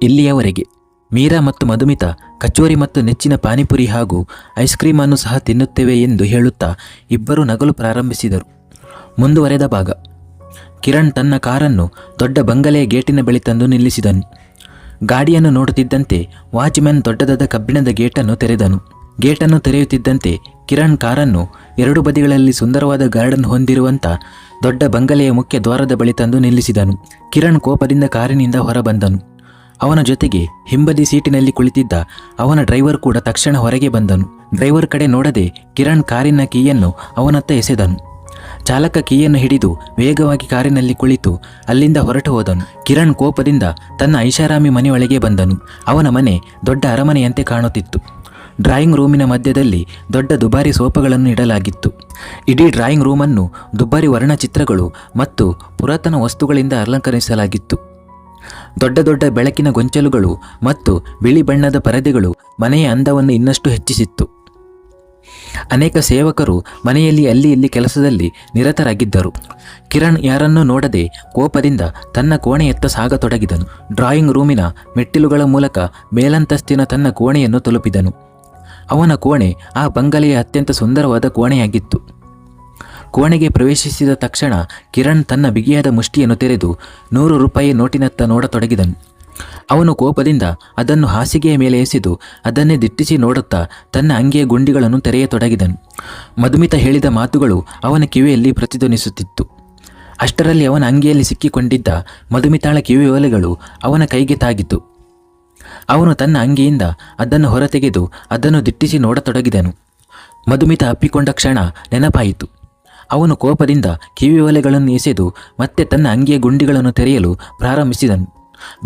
ಇಲ್ಲಿಯವರೆಗೆ ಮೀರಾ ಮತ್ತು ಮಧುಮಿತಾ ಕಚೋರಿ ಮತ್ತು ನೆಚ್ಚಿನ ಪಾನಿಪುರಿ ಹಾಗೂ ಐಸ್ ಕ್ರೀಮ್ ಅನ್ನು ಸಹ ತಿನ್ನುತ್ತೇವೆ ಎಂದು ಹೇಳುತ್ತಾ ಇಬ್ಬರು ನಗಲು ಪ್ರಾರಂಭಿಸಿದರು. ಮುಂದುವರೆದ ಭಾಗ. ಕಿರಣ್ ತನ್ನ ಕಾರನ್ನು ದೊಡ್ಡ ಬಂಗಲೆಯ ಗೇಟಿನ ಬಳಿ ತಂದು ನಿಲ್ಲಿಸಿದನು. ಗಾಡಿಯನ್ನು ನೋಡುತ್ತಿದ್ದಂತೆ ವಾಚ್ಮ್ಯಾನ್ ದೊಡ್ಡದಾದ ಕಬ್ಬಿಣದ ಗೇಟನ್ನು ತೆರೆದನು. ಗೇಟನ್ನು ತೆರೆಯುತ್ತಿದ್ದಂತೆ ಕಿರಣ್ ಕಾರನ್ನು ಎರಡು ಬದಿಗಳಲ್ಲಿ ಸುಂದರವಾದ ಗಾರ್ಡನ್ ಹೊಂದಿರುವಂಥ ದೊಡ್ಡ ಬಂಗಲೆಯ ಮುಖ್ಯ ದ್ವಾರದ ಬಳಿ ತಂದು ನಿಲ್ಲಿಸಿದನು. ಕಿರಣ್ ಕೋಪದಿಂದ ಕಾರಿನಿಂದ ಹೊರಬಂದನು. ಅವನ ಜೊತೆಗೆ ಹಿಂಬದಿ ಸೀಟಿನಲ್ಲಿ ಕುಳಿತಿದ್ದ ಅವನ ಡ್ರೈವರ್ ಕೂಡ ತಕ್ಷಣ ಹೊರಗೆ ಬಂದನು. ಡ್ರೈವರ್ ಕಡೆ ನೋಡದೆ ಕಿರಣ್ ಕಾರಿನ ಕೀಯನ್ನು ಅವನತ್ತ ಎಸೆದನು. ಚಾಲಕ ಕೀಯನ್ನು ಹಿಡಿದು ವೇಗವಾಗಿ ಕಾರಿನಲ್ಲಿ ಕುಳಿತು ಅಲ್ಲಿಂದ ಹೊರಟು ಹೋದನು. ಕಿರಣ್ ಕೋಪದಿಂದ ತನ್ನ ಐಷಾರಾಮಿ ಮನೆಯೊಳಗೆ ಬಂದನು. ಅವನ ಮನೆ ದೊಡ್ಡ ಅರಮನೆಯಂತೆ ಕಾಣುತ್ತಿತ್ತು. ಡ್ರಾಯಿಂಗ್ ರೂಮಿನ ಮಧ್ಯದಲ್ಲಿ ದೊಡ್ಡ ದುಬಾರಿ ಸೋಫಾಗಳನ್ನು ಇಡಲಾಗಿತ್ತು. ಇಡೀ ಡ್ರಾಯಿಂಗ್ ರೂಮನ್ನು ದುಬಾರಿ ವರ್ಣಚಿತ್ರಗಳು ಮತ್ತು ಪುರಾತನ ವಸ್ತುಗಳಿಂದ ಅಲಂಕರಿಸಲಾಗಿತ್ತು. ದೊಡ್ಡ ದೊಡ್ಡ ಬೆಳಕಿನ ಗೊಂಚಲುಗಳು ಮತ್ತು ಬಿಳಿ ಬಣ್ಣದ ಪರದೆಗಳು ಮನೆಯ ಅಂದವನ್ನು ಇನ್ನಷ್ಟು ಹೆಚ್ಚಿಸಿತ್ತು. ಅನೇಕ ಸೇವಕರು ಮನೆಯಲ್ಲಿ ಅಲ್ಲಿ ಇಲ್ಲಿ ಕೆಲಸದಲ್ಲಿ ನಿರತರಾಗಿದ್ದರು. ಕಿರಣ್ ಯಾರನ್ನೂ ನೋಡದೆ ಕೋಪದಿಂದ ತನ್ನ ಕೋಣೆಯತ್ತ ಸಾಗತೊಡಗಿದನು. ಡ್ರಾಯಿಂಗ್ ರೂಮಿನ ಮೆಟ್ಟಿಲುಗಳ ಮೂಲಕ ಮೇಲಂತಸ್ತಿನ ತನ್ನ ಕೋಣೆಯನ್ನು ತಲುಪಿದನು. ಅವನ ಕೋಣೆ ಆ ಬಂಗಲೆಯ ಅತ್ಯಂತ ಸುಂದರವಾದ ಕೋಣೆಯಾಗಿತ್ತು. ಕೋಣೆಗೆ ಪ್ರವೇಶಿಸಿದ ತಕ್ಷಣ ಕಿರಣ್ ತನ್ನ ಬಿಗಿಯಾದ ಮುಷ್ಟಿಯನ್ನು ತೆರೆದು 100 ರೂಪಾಯಿ ನೋಟಿನತ್ತ ನೋಡತೊಡಗಿದನು. ಅವನು ಕೋಪದಿಂದ ಅದನ್ನು ಹಾಸಿಗೆಯ ಮೇಲೆ ಎಸೆದು ಅದನ್ನೇ ದಿಟ್ಟಿಸಿ ನೋಡುತ್ತಾ ತನ್ನ ಅಂಗಿಯ ಗುಂಡಿಗಳನ್ನು ತೆರೆಯತೊಡಗಿದನು. ಮಧುಮಿತಾ ಹೇಳಿದ ಮಾತುಗಳು ಅವನ ಕಿವಿಯಲ್ಲಿ ಪ್ರತಿಧ್ವನಿಸುತ್ತಿತ್ತು. ಅಷ್ಟರಲ್ಲಿ ಅವನ ಅಂಗಿಯಲ್ಲಿ ಸಿಕ್ಕಿಕೊಂಡಿದ್ದ ಮಧುಮಿತಾಳ ಕಿವಿಯೋಲೆಗಳು ಅವನ ಕೈಗೆ ತಾಗಿತು. ಅವನು ತನ್ನ ಅಂಗಿಯಿಂದ ಅದನ್ನು ಹೊರತೆಗೆದು ಅದನ್ನು ದಿಟ್ಟಿಸಿ ನೋಡತೊಡಗಿದನು. ಮಧುಮಿತಾ ಅಪ್ಪಿಕೊಂಡ ಕ್ಷಣ ನೆನಪಾಯಿತು. ಅವನು ಕೋಪದಿಂದ ಕಿವಿಯೋಲೆಗಳನ್ನು ಎಸೆದು ಮತ್ತೆ ತನ್ನ ಅಂಗಿಯ ಗುಂಡಿಗಳನ್ನು ತೆರೆಯಲು ಪ್ರಾರಂಭಿಸಿದನು.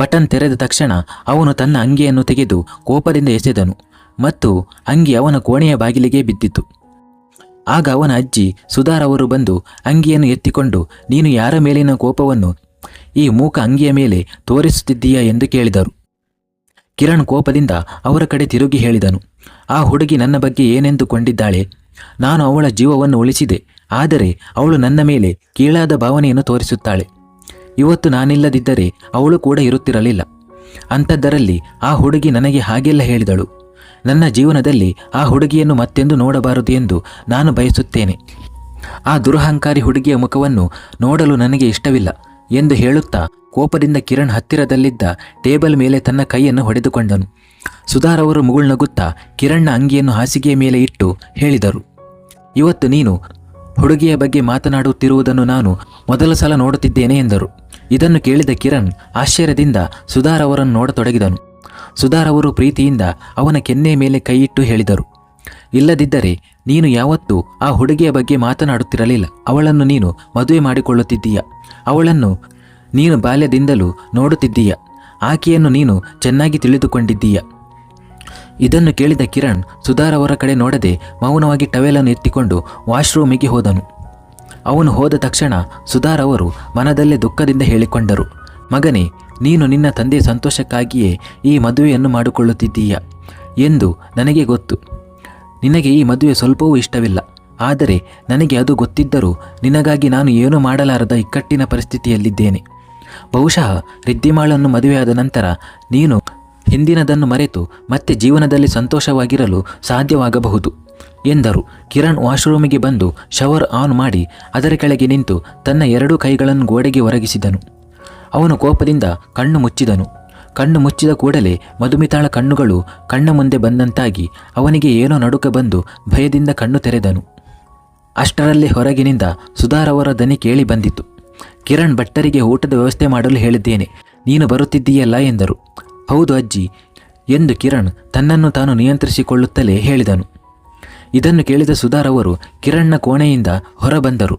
ಬಟನ್ ತೆರೆದ ತಕ್ಷಣ ಅವನು ತನ್ನ ಅಂಗಿಯನ್ನು ತೆಗೆದು ಕೋಪದಿಂದ ಎಸೆದನು ಮತ್ತು ಅಂಗಿ ಅವನ ಕೋಣೆಯ ಬಾಗಿಲಿಗೆ ಬಿದ್ದಿತು. ಆಗ ಅವನ ಅಜ್ಜಿ ಸುಧಾರ್ ಅವರು ಬಂದು ಅಂಗಿಯನ್ನು ಎತ್ತಿಕೊಂಡು, ನೀನು ಯಾರ ಮೇಲಿನ ಕೋಪವನ್ನು ಈ ಮೂಕ ಅಂಗಿಯ ಮೇಲೆ ತೋರಿಸುತ್ತಿದ್ದೀಯಾ ಎಂದು ಕೇಳಿದರು. ಕಿರಣ್ ಕೋಪದಿಂದ ಅವರ ಕಡೆ ತಿರುಗಿ ಹೇಳಿದನು, ಆ ಹುಡುಗಿ ನನ್ನ ಬಗ್ಗೆ ಏನೆಂದುಕೊಂಡಿದ್ದಾಳೆ? ನಾನು ಅವಳ ಜೀವವನ್ನು ಉಳಿಸಿದೆ, ಆದರೆ ಅವಳು ನನ್ನ ಮೇಲೆ ಕೀಳಾದ ಭಾವನೆಯನ್ನು ತೋರಿಸುತ್ತಾಳೆ. ಇವತ್ತು ನಾನಿಲ್ಲದಿದ್ದರೆ ಅವಳು ಕೂಡ ಇರುತ್ತಿರಲಿಲ್ಲ. ಅಂಥದ್ದರಲ್ಲಿ ಆ ಹುಡುಗಿ ನನಗೆ ಹಾಗೆಲ್ಲ ಹೇಳಿದಳು. ನನ್ನ ಜೀವನದಲ್ಲಿ ಆ ಹುಡುಗಿಯನ್ನು ಮತ್ತೆಂದು ನೋಡಬಾರದು ಎಂದು ನಾನು ಬಯಸುತ್ತೇನೆ. ಆ ದುರಹಂಕಾರಿ ಹುಡುಗಿಯ ಮುಖವನ್ನು ನೋಡಲು ನನಗೆ ಇಷ್ಟವಿಲ್ಲ ಎಂದು ಹೇಳುತ್ತಾ ಕೋಪದಿಂದ ಕಿರಣ್ ಹತ್ತಿರದಲ್ಲಿದ್ದ ಟೇಬಲ್ ಮೇಲೆ ತನ್ನ ಕೈಯನ್ನು ಹೊಡೆದುಕೊಂಡನು. ಸುಧಾರ್ ಅವರು ಮುಗುಳ್ನಗುತ್ತಾ ಕಿರಣ್ನ ಅಂಗಿಯನ್ನು ಹಾಸಿಗೆಯ ಮೇಲೆ ಇಟ್ಟು ಹೇಳಿದರು, ಇವತ್ತು ನೀನು ಹುಡುಗಿಯ ಬಗ್ಗೆ ಮಾತನಾಡುತ್ತಿರುವುದನ್ನು ನಾನು ಮೊದಲ ಸಲ ನೋಡುತ್ತಿದ್ದೇನೆ ಎಂದರು. ಇದನ್ನು ಕೇಳಿದ ಕಿರಣ್ ಆಶ್ಚರ್ಯದಿಂದ ಸುಧಾರ್ ಅವರನ್ನು ನೋಡತೊಡಗಿದನು. ಸುಧಾರ್ ಅವರು ಪ್ರೀತಿಯಿಂದ ಅವನ ಕೆನ್ನೆಯ ಮೇಲೆ ಕೈಯಿಟ್ಟು ಹೇಳಿದರು, ಇಲ್ಲದಿದ್ದರೆ ನೀನು ಯಾವತ್ತೂ ಆ ಹುಡುಗಿಯ ಬಗ್ಗೆ ಮಾತನಾಡುತ್ತಿರಲಿಲ್ಲ. ಅವಳನ್ನು ನೀನು ಮದುವೆ ಮಾಡಿಕೊಳ್ಳುತ್ತಿದ್ದೀಯ. ಅವಳನ್ನು ನೀನು ಬಾಲ್ಯದಿಂದಲೂ ನೋಡುತ್ತಿದ್ದೀಯ. ಆಕೆಯನ್ನು ನೀನು ಚೆನ್ನಾಗಿ ತಿಳಿದುಕೊಂಡಿದ್ದೀಯ. ಇದನ್ನು ಕೇಳಿದ ಕಿರಣ್ ಸುಧಾರ್ ಅವರ ಕಡೆ ನೋಡದೆ ಮೌನವಾಗಿ ಟವೆಲನ್ನು ಎತ್ತಿಕೊಂಡು ವಾಶ್ರೂಮಿಗೆ ಹೋದನು. ಅವನು ಹೋದ ತಕ್ಷಣ ಸುಧಾರ್ ಅವರು ಮನದಲ್ಲೇ ದುಃಖದಿಂದ ಹೇಳಿಕೊಂಡರು, ಮಗನೇ, ನೀನು ನಿನ್ನ ತಂದೆಯ ಸಂತೋಷಕ್ಕಾಗಿಯೇ ಈ ಮದುವೆಯನ್ನು ಮಾಡಿಕೊಳ್ಳುತ್ತಿದ್ದೀಯ ಎಂದು ನನಗೆ ಗೊತ್ತು. ನಿನಗೆ ಈ ಮದುವೆ ಸ್ವಲ್ಪವೂ ಇಷ್ಟವಿಲ್ಲ. ಆದರೆ ನನಗೆ ಅದು ಗೊತ್ತಿದ್ದರೂ ನಿನಗಾಗಿ ನಾನು ಏನೂ ಮಾಡಲಾರದ ಇಕ್ಕಟ್ಟಿನ ಪರಿಸ್ಥಿತಿಯಲ್ಲಿದ್ದೇನೆ. ಬಹುಶಃ ರಿದ್ದಿಮಾಳನ್ನು ಮದುವೆಯಾದ ನಂತರ ನೀನು ಹಿಂದಿನದನ್ನು ಮರೆತು ಮತ್ತೆ ಜೀವನದಲ್ಲಿ ಸಂತೋಷವಾಗಿರಲು ಸಾಧ್ಯವಾಗಬಹುದು ಎಂದರು. ಕಿರಣ್ ವಾಶ್ರೂಮಿಗೆ ಬಂದು ಶವರ್ ಆನ್ ಮಾಡಿ ಅದರ ಕೆಳಗೆ ನಿಂತು ತನ್ನ 2 ಕೈಗಳನ್ನು ಗೋಡೆಗೆ ಒರಗಿಸಿದನು. ಅವನು ಕೋಪದಿಂದ ಕಣ್ಣು ಮುಚ್ಚಿದನು. ಕಣ್ಣು ಮುಚ್ಚಿದ ಕೂಡಲೇ ಮಧುಮಿತಾಳ ಕಣ್ಣುಗಳು ಕಣ್ಣ ಮುಂದೆ ಬಂದಂತಾಗಿ ಅವನಿಗೆ ಏನೋ ನಡುಕ ಬಂದು ಭಯದಿಂದ ಕಣ್ಣು ತೆರೆದನು. ಅಷ್ಟರಲ್ಲಿ ಹೊರಗಿನಿಂದ ಸುಧಾರ್ ಅವರ ದನಿ ಕೇಳಿ ಬಂದಿತು. ಕಿರಣ್ ಭಟ್ಟರಿಗೆ ಊಟದ ವ್ಯವಸ್ಥೆ ಮಾಡಲು ಹೇಳಿದ್ದೇನೆ, ನೀನು ಬರುತ್ತಿದ್ದೀಯಲ್ಲ ಎಂದರು. ಹೌದು ಅಜ್ಜಿ ಎಂದು ಕಿರಣ್ ತನ್ನನ್ನು ತಾನು ನಿಯಂತ್ರಿಸಿಕೊಳ್ಳುತ್ತಲೇ ಹೇಳಿದನು. ಇದನ್ನು ಕೇಳಿದ ಸುಧಾರ್ ಅವರು ಕಿರಣ್ನ ಕೋಣೆಯಿಂದ ಹೊರಬಂದರು.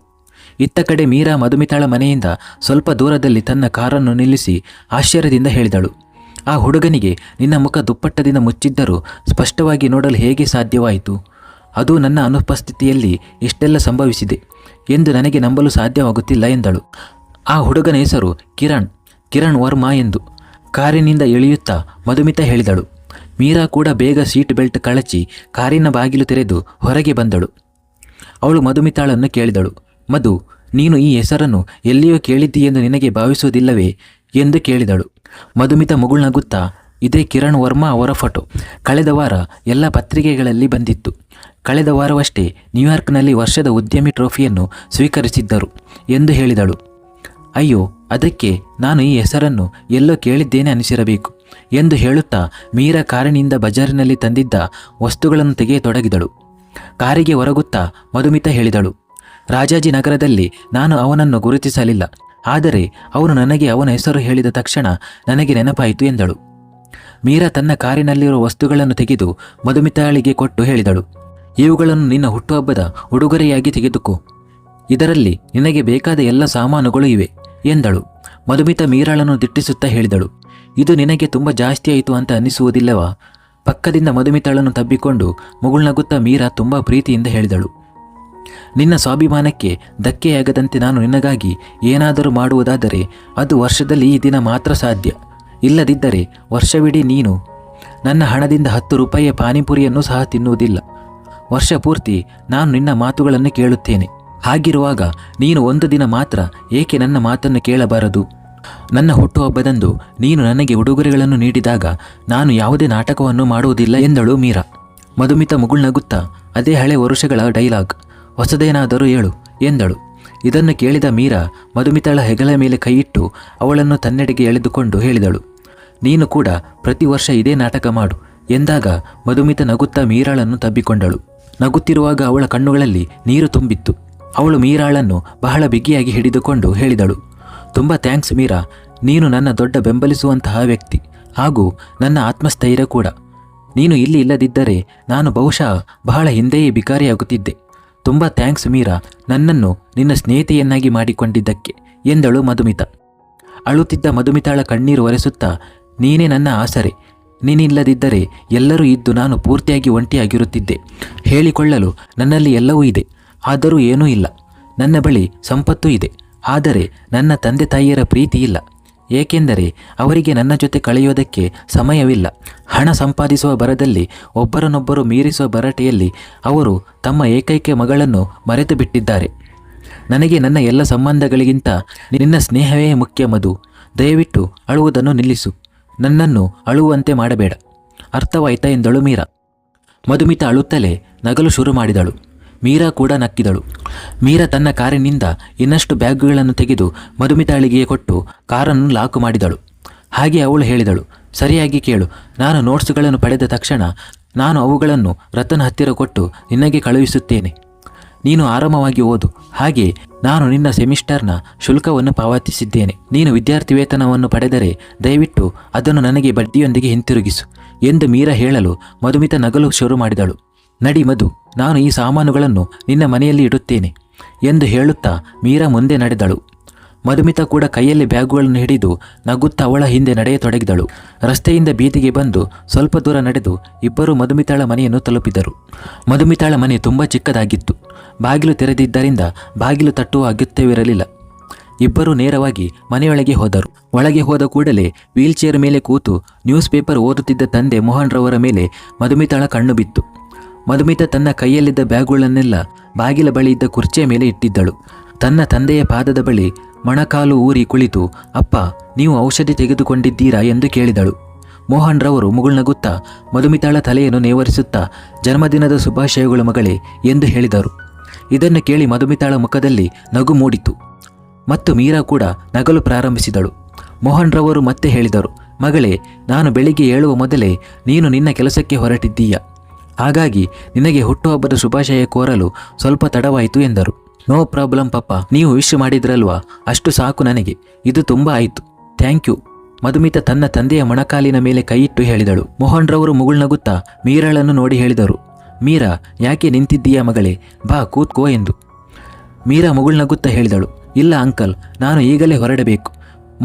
ಇತ್ತ ಕಡೆ ಮೀರಾ ಮಧುಮಿತಾಳ ಮನೆಯಿಂದ ಸ್ವಲ್ಪ ದೂರದಲ್ಲಿ ತನ್ನ ಕಾರನ್ನು ನಿಲ್ಲಿಸಿ ಆಶ್ಚರ್ಯದಿಂದ ಹೇಳಿದಳು, ಆ ಹುಡುಗನಿಗೆ ನಿನ್ನ ಮುಖ ದುಪ್ಪಟ್ಟದಿಂದ ಮುಚ್ಚಿದ್ದರೂ ಸ್ಪಷ್ಟವಾಗಿ ನೋಡಲು ಹೇಗೆ ಸಾಧ್ಯವಾಯಿತು? ಅದು ನನ್ನ ಅನುಪಸ್ಥಿತಿಯಲ್ಲಿ ಇಷ್ಟೆಲ್ಲ ಸಂಭವಿಸಿದೆ ಎಂದು ನನಗೆ ನಂಬಲು ಸಾಧ್ಯವಾಗುತ್ತಿಲ್ಲ ಎಂದಳು. ಆ ಹುಡುಗನ ಹೆಸರು ಕಿರಣ್ ವರ್ಮಾ ಎಂದು ಕಾರಿನಿಂದ ಇಳಿಯುತ್ತಾ ಮಧುಮಿತಾ ಹೇಳಿದಳು. ಮೀರಾ ಕೂಡ ಬೇಗ ಸೀಟ್ ಬೆಲ್ಟ್ ಕಳಚಿ ಕಾರಿನ ಬಾಗಿಲು ತೆರೆದು ಹೊರಗೆ ಬಂದಳು. ಅವಳು ಮಧುಮಿತಾಳನ್ನು ಕೇಳಿದಳು, ಮಧು, ನೀನು ಈ ಹೆಸರನ್ನು ಎಲ್ಲಿಯೋ ಕೇಳಿದ್ದೀಯೆಂದು ನಿನಗೆ ಭಾವಿಸುವುದಿಲ್ಲವೇ ಎಂದು ಕೇಳಿದಳು. ಮಧುಮಿತಾ ಮುಗುಳ್ನಗುತ್ತಾ, ಇದೇ ಕಿರಣ್ ವರ್ಮಾ ಅವರ ಫೋಟೋ. ಕಳೆದ ವಾರ ಎಲ್ಲ ಪತ್ರಿಕೆಗಳಲ್ಲಿ ಬಂದಿತ್ತು. ಕಳೆದ ವಾರವಷ್ಟೇ ನ್ಯೂಯಾರ್ಕ್ನಲ್ಲಿ ವರ್ಷದ ಉದ್ಯಮಿ ಟ್ರೋಫಿಯನ್ನು ಸ್ವೀಕರಿಸಿದ್ದರು ಎಂದು ಹೇಳಿದಳು. ಅಯ್ಯೋ, ಅದಕ್ಕೆ ನಾನು ಈ ಹೆಸರನ್ನು ಎಲ್ಲೋ ಕೇಳಿದ್ದೇನೆ ಅನಿಸಿರಬೇಕು ಎಂದು ಹೇಳುತ್ತಾ ಮೀರಾ ಕಾರಿನಿಂದ ಬಜಾರಿನಲ್ಲಿ ತಂದಿದ್ದ ವಸ್ತುಗಳನ್ನು ತೆಗೆಯತೊಡಗಿದಳು. ಕಾರಿಗೆ ಹೊರಗುತ್ತಾ ಮಧುಮಿತಾ ಹೇಳಿದಳು, ರಾಜಾಜಿನಗರದಲ್ಲಿ ನಾನು ಅವನನ್ನು ಗುರುತಿಸಲಿಲ್ಲ, ಆದರೆ ಅವನು ನನಗೆ ಅವನ ಹೆಸರು ಹೇಳಿದ ತಕ್ಷಣ ನನಗೆ ನೆನಪಾಯಿತು ಎಂದಳು. ಮೀರಾ ತನ್ನ ಕಾರಿನಲ್ಲಿರುವ ವಸ್ತುಗಳನ್ನು ತೆಗೆದು ಮಧುಮಿತಾಳಿಗೆ ಕೊಟ್ಟು ಹೇಳಿದಳು, ಇವುಗಳನ್ನು ನಿನ್ನ ಹುಟ್ಟುಹಬ್ಬದ ಉಡುಗೊರೆಯಾಗಿ ತೆಗೆದುಕೋ. ಇದರಲ್ಲಿ ನಿನಗೆ ಬೇಕಾದ ಎಲ್ಲ ಸಾಮಾನುಗಳು ಇವೆ ಎಂದಳು. ಮಧುಮಿತಾ ಮೀರಾಳನ್ನು ದಿಟ್ಟಿಸುತ್ತಾ ಹೇಳಿದಳು, ಇದು ನಿನಗೆ ತುಂಬ ಜಾಸ್ತಿ ಆಯಿತು ಅಂತ ಅನ್ನಿಸುವುದಿಲ್ಲವಾ? ಪಕ್ಕದಿಂದ ಮಧುಮಿತಾಳನ್ನು ತಬ್ಬಿಕೊಂಡು ಮುಗುಳ್ನಗುತ್ತಾ ಮೀರಾ ತುಂಬ ಪ್ರೀತಿಯಿಂದ ಹೇಳಿದಳು, ನಿನ್ನ ಸ್ವಾಭಿಮಾನಕ್ಕೆ ಧಕ್ಕೆಯಾಗದಂತೆ ನಾನು ನಿನಗಾಗಿ ಏನಾದರೂ ಮಾಡುವುದಾದರೆ ಅದು ವರ್ಷದಲ್ಲಿ ಈ ದಿನ ಮಾತ್ರ ಸಾಧ್ಯ. ಇಲ್ಲದಿದ್ದರೆ ವರ್ಷವಿಡೀ ನೀನು ನನ್ನ ಹಣದಿಂದ 10 ರೂಪಾಯಿಯ ಪಾನಿಪುರಿಯನ್ನು ಸಹ ತಿನ್ನುವುದಿಲ್ಲ. ವರ್ಷ ಪೂರ್ತಿ ನಾನು ನಿನ್ನ ಮಾತುಗಳನ್ನು ಕೇಳುತ್ತೇನೆ. ಹಾಗಿರುವಾಗ ನೀನು ಒಂದು ದಿನ ಮಾತ್ರ ಏಕೆ ನನ್ನ ಮಾತನ್ನು ಕೇಳಬಾರದು? ನನ್ನ ಹುಟ್ಟುಹಬ್ಬದಂದು ನೀನು ನನಗೆ ಉಡುಗೊರೆಗಳನ್ನು ನೀಡಿದಾಗ ನಾನು ಯಾವುದೇ ನಾಟಕವನ್ನು ಮಾಡುವುದಿಲ್ಲ ಎಂದಳು ಮೀರಾ. ಮಧುಮಿತಾ ಮುಗುಳ್ನಗುತ್ತಾ, ಅದೇ ಹಳೆ ವರುಷಗಳ ಡೈಲಾಗ್, ಹೊಸದೇನಾದರೂ ಹೇಳು ಎಂದಳು. ಇದನ್ನು ಕೇಳಿದ ಮೀರಾ ಮಧುಮಿತಾಳ ಹೆಗಲ ಮೇಲೆ ಕೈಯಿಟ್ಟು ಅವಳನ್ನು ತನ್ನೆಡೆಗೆ ಎಳೆದುಕೊಂಡು ಹೇಳಿದಳು, ನೀನು ಕೂಡ ಪ್ರತಿ ವರ್ಷ ಇದೇ ನಾಟಕ ಮಾಡು ಎಂದಾಗ ಮಧುಮಿತಾ ನಗುತ್ತಾ ಮೀರಾಳನ್ನು ತಬ್ಬಿಕೊಂಡಳು. ನಗುತ್ತಿರುವಾಗ ಅವಳ ಕಣ್ಣುಗಳಲ್ಲಿ ನೀರು ತುಂಬಿತ್ತು. ಅವಳು ಮೀರಾಳನ್ನು ಬಹಳ ಬಿಗಿಯಾಗಿ ಹಿಡಿದುಕೊಂಡು ಹೇಳಿದಳು, ತುಂಬ ಥ್ಯಾಂಕ್ಸ್ ಮೀರಾ, ನೀನು ನನ್ನ ದೊಡ್ಡ ಬೆಂಬಲಿಸುವಂತಹ ವ್ಯಕ್ತಿ ಹಾಗೂ ನನ್ನ ಆತ್ಮಸ್ಥೈರ್ಯ ಕೂಡ. ನೀನು ಇಲ್ಲಿ ಇಲ್ಲದಿದ್ದರೆ ನಾನು ಬಹುಶಃ ಬಹಳ ಹಿಂದೆಯೇ ಬಿಕಾರಿಯಾಗುತ್ತಿದ್ದೆ. ತುಂಬ ಥ್ಯಾಂಕ್ಸ್ ಮೀರಾ, ನನ್ನನ್ನು ನಿನ್ನ ಸ್ನೇಹಿತೆಯನ್ನಾಗಿ ಮಾಡಿಕೊಂಡಿದ್ದಕ್ಕೆ ಎಂದಳು ಮಧುಮಿತಾ. ಅಳುತ್ತಿದ್ದ ಮಧುಮಿತಾಳ ಕಣ್ಣೀರು ಒರೆಸುತ್ತಾ, ನೀನೇ ನನ್ನ ಆಸರೆ. ನೀನಿಲ್ಲದಿದ್ದರೆ ಎಲ್ಲರೂ ಇದ್ದು ನಾನು ಪೂರ್ತಿಯಾಗಿ ಒಂಟಿಯಾಗಿರುತ್ತಿದ್ದೆ. ಹೇಳಿಕೊಳ್ಳಲು ನನ್ನಲ್ಲಿ ಎಲ್ಲವೂ ಇದೆ, ಆದರೂ ಏನೂ ಇಲ್ಲ. ನನ್ನ ಬಳಿ ಸಂಪತ್ತು ಇದೆ, ಆದರೆ ನನ್ನ ತಂದೆ ತಾಯಿಯರ ಪ್ರೀತಿ ಇಲ್ಲ. ಏಕೆಂದರೆ ಅವರಿಗೆ ನನ್ನ ಜೊತೆ ಕಳೆಯೋದಕ್ಕೆ ಸಮಯವಿಲ್ಲ. ಹಣ ಸಂಪಾದಿಸುವ ಭರದಲ್ಲಿ ಒಬ್ಬರನ್ನೊಬ್ಬರು ಮೀರಿಸುವ ಭರಾಟೆಯಲ್ಲಿ ಅವರು ತಮ್ಮ ಏಕೈಕ ಮಗಳನ್ನು ಮರೆತು ಬಿಟ್ಟಿದ್ದಾರೆ. ನನಗೆ ನನ್ನ ಎಲ್ಲ ಸಂಬಂಧಗಳಿಗಿಂತ ನಿನ್ನ ಸ್ನೇಹವೇ ಮುಖ್ಯ ಮಧು. ದಯವಿಟ್ಟು ಅಳುವುದನ್ನು ನಿಲ್ಲಿಸು. ನನ್ನನ್ನು ಅಳುವಂತೆ ಮಾಡಬೇಡ. ಅರ್ಥವಾಯ್ತಾ ಎಂದಳು ಮೀರಾ. ಮಧುಮಿತಾ ಅಳುತ್ತಲೇ ನಗಲು ಶುರು ಮಾಡಿದಳು. ಮೀರಾ ಕೂಡ ನಕ್ಕಿದಳು. ಮೀರಾ ತನ್ನ ಕಾರಿನಿಂದ ಇನ್ನಷ್ಟು ಬ್ಯಾಗುಗಳನ್ನು ತೆಗೆದು ಮಧುಮಿತಾಳಿಗೆ ಕೊಟ್ಟು ಕಾರನ್ನು ಲಾಕ್ ಮಾಡಿದಳು. ಹಾಗೆ ಅವಳು ಹೇಳಿದಳು, ಸರಿಯಾಗಿ ಕೇಳು, ನಾನು ನೋಟ್ಸ್ಗಳನ್ನು ಪಡೆದ ತಕ್ಷಣ ನಾನು ಅವುಗಳನ್ನು ರತನ್ ಹತ್ತಿರ ಕೊಟ್ಟು ನಿನಗೆ ಕಳುಹಿಸುತ್ತೇನೆ. ನೀನು ಆರಾಮವಾಗಿ ಓದು. ಹಾಗೆ ನಾನು ನಿನ್ನ ಸೆಮಿಸ್ಟರ್ನ ಶುಲ್ಕವನ್ನು ಪಾವತಿಸಿದ್ದೇನೆ. ನೀನು ವಿದ್ಯಾರ್ಥಿ ವೇತನವನ್ನು ಪಡೆದರೆ ದಯವಿಟ್ಟು ಅದನ್ನು ನನಗೆ ಬಡ್ಡಿಯೊಂದಿಗೆ ಹಿಂತಿರುಗಿಸು ಎಂದು ಮೀರಾ ಹೇಳಲು ಮಧುಮಿತಾ ನಗಲು ಶುರು ಮಾಡಿದಳು. ನಡಿ ಮಧು, ನಾನು ಈ ಸಾಮಾನುಗಳನ್ನು ನಿನ್ನ ಮನೆಯಲ್ಲಿ ಇಡುತ್ತೇನೆ ಎಂದು ಹೇಳುತ್ತಾ ಮೀರಾ ಮುಂದೆ ನಡೆದಳು. ಮಧುಮಿತಾ ಕೂಡ ಕೈಯಲ್ಲಿ ಬ್ಯಾಗುಗಳನ್ನು ಹಿಡಿದು ನಗುತ್ತಾ ಅವಳ ಹಿಂದೆ ನಡೆಯತೊಡಗಿದಳು. ರಸ್ತೆಯಿಂದ ಬೀದಿಗೆ ಬಂದು ಸ್ವಲ್ಪ ದೂರ ನಡೆದು ಇಬ್ಬರು ಮಧುಮಿತಾಳ ಮನೆಯನ್ನು ತಲುಪಿದರು. ಮಧುಮಿತಾಳ ಮನೆ ತುಂಬ ಚಿಕ್ಕದಾಗಿತ್ತು. ಬಾಗಿಲು ತೆರೆದಿದ್ದರಿಂದ ಬಾಗಿಲು ತಟ್ಟುವ ಅಗತ್ಯವಿರಲಿಲ್ಲ. ಇಬ್ಬರು ನೇರವಾಗಿ ಮನೆಯೊಳಗೆ ಹೋದರು. ಒಳಗೆ ಹೋದ ಕೂಡಲೇ ವೀಲ್ಚೇರ್ ಮೇಲೆ ಕೂತು ನ್ಯೂಸ್ ಪೇಪರ್ ಓದುತ್ತಿದ್ದ ತಂದೆ ಮೋಹನ್ ರವರ ಮೇಲೆ ಮಧುಮಿತಾಳ ಕಣ್ಣು ಬಿತ್ತು. ಮಧುಮಿತಾ ತನ್ನ ಕೈಯಲ್ಲಿದ್ದ ಬ್ಯಾಗುಗಳನ್ನೆಲ್ಲ ಬಾಗಿಲ ಬಳಿ ಇದ್ದ ಕುರ್ಚಿಯ ಮೇಲೆ ಇಟ್ಟಿದ್ದಳು. ತನ್ನ ತಂದೆಯ ಪಾದದ ಬಳಿ ಮೊಣಕಾಲು ಊರಿ ಕುಳಿತು, ಅಪ್ಪ, ನೀವು ಔಷಧಿ ತೆಗೆದುಕೊಂಡಿದ್ದೀರಾ ಎಂದು ಕೇಳಿದಳು. ಮೋಹನ್ ರವರು ಮುಗುಳ್ನಗುತ್ತಾ ಮಧುಮಿತಾಳ ತಲೆಯನ್ನು ನೇವರಿಸುತ್ತಾ, ಜನ್ಮದಿನದ ಶುಭಾಶಯಗಳು ಮಗಳೇ ಎಂದು ಹೇಳಿದರು. ಇದನ್ನು ಕೇಳಿ ಮಧುಮಿತಾಳ ಮುಖದಲ್ಲಿ ನಗು ಮೂಡಿತು ಮತ್ತು ಮೀರಾ ಕೂಡ ನಗಲು ಪ್ರಾರಂಭಿಸಿದಳು. ಮೋಹನ್ ರವರು ಮತ್ತೆ ಹೇಳಿದರು, ಮಗಳೇ, ನಾನು ಬೆಳಿಗ್ಗೆ ಏಳುವ ಮೊದಲೇ ನೀನು ನಿನ್ನ ಕೆಲಸಕ್ಕೆ ಹೊರಟಿದ್ದೀಯ. ಹಾಗಾಗಿ ನಿನಗೆ ಹುಟ್ಟುಹಬ್ಬದ ಶುಭಾಶಯ ಕೋರಲು ಸ್ವಲ್ಪ ತಡವಾಯಿತು ಎಂದರು. ನೋ ಪ್ರಾಬ್ಲಮ್ ಪಪ್ಪ, ನೀವು ವಿಶ್ ಮಾಡಿದ್ರಲ್ವಾ, ಅಷ್ಟು ಸಾಕು ನನಗೆ. ಇದು ತುಂಬ ಆಯಿತು, ಥ್ಯಾಂಕ್ ಯು. ಮಧುಮಿತಾ ತನ್ನ ತಂದೆಯ ಮೊಣಕಾಲಿನ ಮೇಲೆ ಕೈಯಿಟ್ಟು ಹೇಳಿದಳು. ಮೋಹನ್ ರವರು ಮುಗುಳ್ನಗುತ್ತಾ ಮೀರಾಳನ್ನು ನೋಡಿ ಹೇಳಿದರು, ಮೀರಾ, ಯಾಕೆ ನಿಂತಿದ್ದೀಯಾ ಮಗಳೇ, ಬಾ ಕೂತ್ಕೋ ಎಂದು. ಮೀರಾ ಮುಗುಳ್ನಗುತ್ತಾ ಹೇಳಿದಳು, ಇಲ್ಲ ಅಂಕಲ್, ನಾನು ಈಗಲೇ ಹೊರಡಬೇಕು.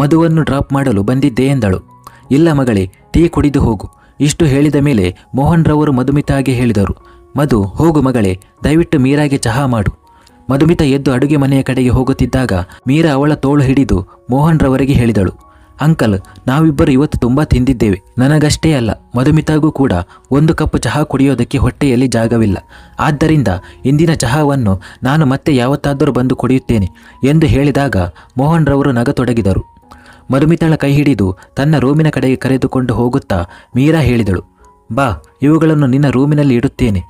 ಮಧುವನ್ನು ಡ್ರಾಪ್ ಮಾಡಲು ಬಂದಿದ್ದೆ ಎಂದಳು. ಇಲ್ಲ ಮಗಳೇ, ಟೀ ಕುಡಿದು ಹೋಗು. ಇಷ್ಟು ಹೇಳಿದ ಮೇಲೆ ಮೋಹನ್ ರವರು ಮಧುಮಿತಾಗೆ ಹೇಳಿದರು, ಮಧು, ಹೋಗು ಮಗಳೇ, ದಯವಿಟ್ಟು ಮೀರಾಗೆ ಚಹಾ ಮಾಡು. ಮಧುಮಿತಾ ಎದ್ದು ಅಡುಗೆ ಮನೆಯ ಕಡೆಗೆ ಹೋಗುತ್ತಿದ್ದಾಗ ಮೀರಾ ಅವಳ ತೋಳು ಹಿಡಿದು ಮೋಹನ್ ರವರಿಗೆ ಹೇಳಿದಳು, ಅಂಕಲ್, ನಾವಿಬ್ಬರು ಇವತ್ತು ತುಂಬ ತಿಂದಿದ್ದೇವೆ. ನನಗಷ್ಟೇ ಅಲ್ಲ, ಮಧುಮಿತಾಗೂ ಕೂಡ 1 ಕಪ್ ಚಹಾ ಕುಡಿಯೋದಕ್ಕೆ ಹೊಟ್ಟೆಯಲ್ಲಿ ಜಾಗವಿಲ್ಲ. ಆದ್ದರಿಂದ ಇಂದಿನ ಚಹಾವನ್ನು ನಾನು ಮತ್ತೆ ಯಾವತ್ತಾದರೂ ಬಂದು ಕುಡಿಯುತ್ತೇನೆ ಎಂದು ಹೇಳಿದಾಗ ಮೋಹನ್ ರವರು ನಗತೊಡಗಿದರು. ಮಧುಮಿತಾಳ ಕೈ ಹಿಡಿದು ತನ್ನ ರೂಮಿನ ಕಡೆಗೆ ಕರೆದುಕೊಂಡು ಹೋಗುತ್ತಾ ಮೀರಾ ಹೇಳಿದಳು, ಬಾ, ಇವುಗಳನ್ನು ನಿನ್ನ ರೂಮಿನಲ್ಲಿ ಇಡುತ್ತೇನೆ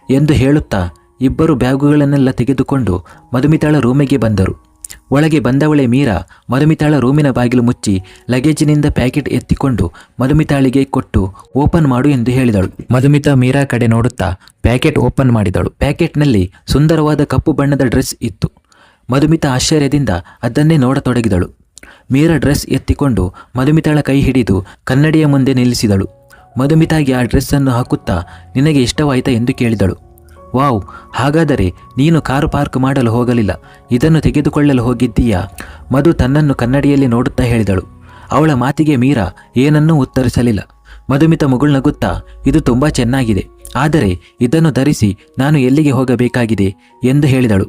ಎಂದು ಹೇಳುತ್ತಾ ಇಬ್ಬರು ಬ್ಯಾಗುಗಳನ್ನೆಲ್ಲ ತೆಗೆದುಕೊಂಡು ಮಧುಮಿತಾಳ ರೂಮಿಗೆ ಬಂದರು. ಒಳಗೆ ಬಂದವಳೆ ಮೀರಾ ಮಧುಮಿತಾಳ ರೂಮಿನ ಬಾಗಿಲು ಮುಚ್ಚಿ ಲಗೇಜಿನಿಂದ ಪ್ಯಾಕೆಟ್ ಎತ್ತಿಕೊಂಡು ಮಧುಮಿತಾಳಿಗೆ ಕೊಟ್ಟು ಓಪನ್ ಮಾಡು ಎಂದು ಹೇಳಿದಳು. ಮಧುಮಿತಾ ಮೀರಾ ಕಡೆ ನೋಡುತ್ತಾ ಪ್ಯಾಕೆಟ್ ಓಪನ್ ಮಾಡಿದಳು. ಪ್ಯಾಕೆಟ್ನಲ್ಲಿ ಸುಂದರವಾದ ಕಪ್ಪು ಬಣ್ಣದ ಡ್ರೆಸ್ ಇತ್ತು. ಮಧುಮಿತಾ ಆಶ್ಚರ್ಯದಿಂದ ಅದನ್ನೇ ನೋಡತೊಡಗಿದಳು. ಮೀರಾ ಡ್ರೆಸ್ ಎತ್ತಿಕೊಂಡು ಮಧುಮಿತಾಳ ಕೈ ಹಿಡಿದು ಕನ್ನಡಿಯ ಮುಂದೆ ನಿಲ್ಲಿಸಿದಳು. ಮಧುಮಿತಾಗೆ ಆ ಡ್ರೆಸ್ಸನ್ನು ಹಾಕುತ್ತಾ ನಿನಗೆ ಇಷ್ಟವಾಯಿತಾ ಎಂದು ಕೇಳಿದಳು. ವಾವ್, ಹಾಗಾದರೆ ನೀನು ಕಾರು ಪಾರ್ಕ್ ಮಾಡಲು ಹೋಗಲಿಲ್ಲ, ಇದನ್ನು ತೆಗೆದುಕೊಳ್ಳಲು ಹೋಗಿದ್ದೀಯಾ? ಮಧು ತನ್ನನ್ನು ಕನ್ನಡಿಯಲ್ಲಿ ನೋಡುತ್ತಾ ಹೇಳಿದಳು. ಅವಳ ಮಾತಿಗೆ ಮೀರಾ ಏನನ್ನೂ ಉತ್ತರಿಸಲಿಲ್ಲ. ಮಧುಮಿತಾ ಮುಗುಳ್ನಗುತ್ತಾ, ಇದು ತುಂಬ ಚೆನ್ನಾಗಿದೆ, ಆದರೆ ಇದನ್ನು ಧರಿಸಿ ನಾನು ಎಲ್ಲಿಗೆ ಹೋಗಬೇಕಾಗಿದೆ ಎಂದು ಹೇಳಿದಳು.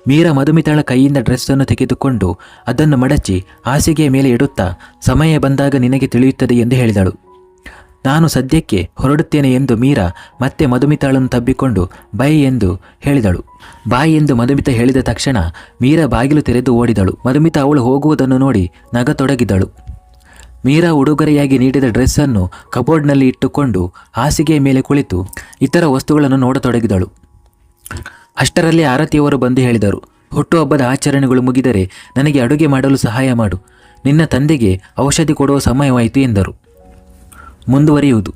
ಮೀರಾ ಮಧುಮಿತಾಳ ಕೈಯಿಂದ ಡ್ರೆಸ್ಸನ್ನು ತೆಗೆದುಕೊಂಡು ಅದನ್ನು ಮಡಚಿ ಹಾಸಿಗೆಯ ಮೇಲೆ ಇಡುತ್ತಾ ಸಮಯ ಬಂದಾಗ ನಿನಗೆ ತಿಳಿಯುತ್ತದೆ ಎಂದು ಹೇಳಿದಳು. ನಾನು ಸದ್ಯಕ್ಕೆ ಹೊರಡುತ್ತೇನೆ ಎಂದು ಮೀರಾ ಮತ್ತೆ ಮಧುಮಿತಾಳನ್ನು ತಬ್ಬಿಕೊಂಡು ಬಾಯ್ ಎಂದು ಹೇಳಿದಳು. ಬಾಯ್ ಎಂದು ಮಧುಮಿತಾ ಹೇಳಿದ ತಕ್ಷಣ ಮೀರಾ ಬಾಗಿಲು ತೆರೆದು ಓಡಿದಳು. ಮಧುಮಿತಾ ಅವಳು ಹೋಗುವುದನ್ನು ನೋಡಿ ನಗತೊಡಗಿದಳು. ಮೀರಾ ಉಡುಗೊರೆಯಾಗಿ ನೀಡಿದ ಡ್ರೆಸ್ಸನ್ನು ಕಬೋರ್ಡ್ನಲ್ಲಿ ಇಟ್ಟುಕೊಂಡು ಹಾಸಿಗೆಯ ಮೇಲೆ ಕುಳಿತು ಇತರ ವಸ್ತುಗಳನ್ನು ನೋಡತೊಡಗಿದಳು. ಅಷ್ಟರಲ್ಲಿ ಆರತಿಯವರು ಬಂದು ಹೇಳಿದರು, ಹುಟ್ಟುಹಬ್ಬದ ಆಚರಣೆಗಳು ಮುಗಿದರೆ ನನಗೆ ಅಡುಗೆ ಮಾಡಲು ಸಹಾಯ ಮಾಡು, ನಿನ್ನ ತಂದೆಗೆ ಔಷಧಿ ಕೊಡುವ ಸಮಯವಾಯಿತು ಎಂದರು. ಮುಂದುವರಿಯುವುದು.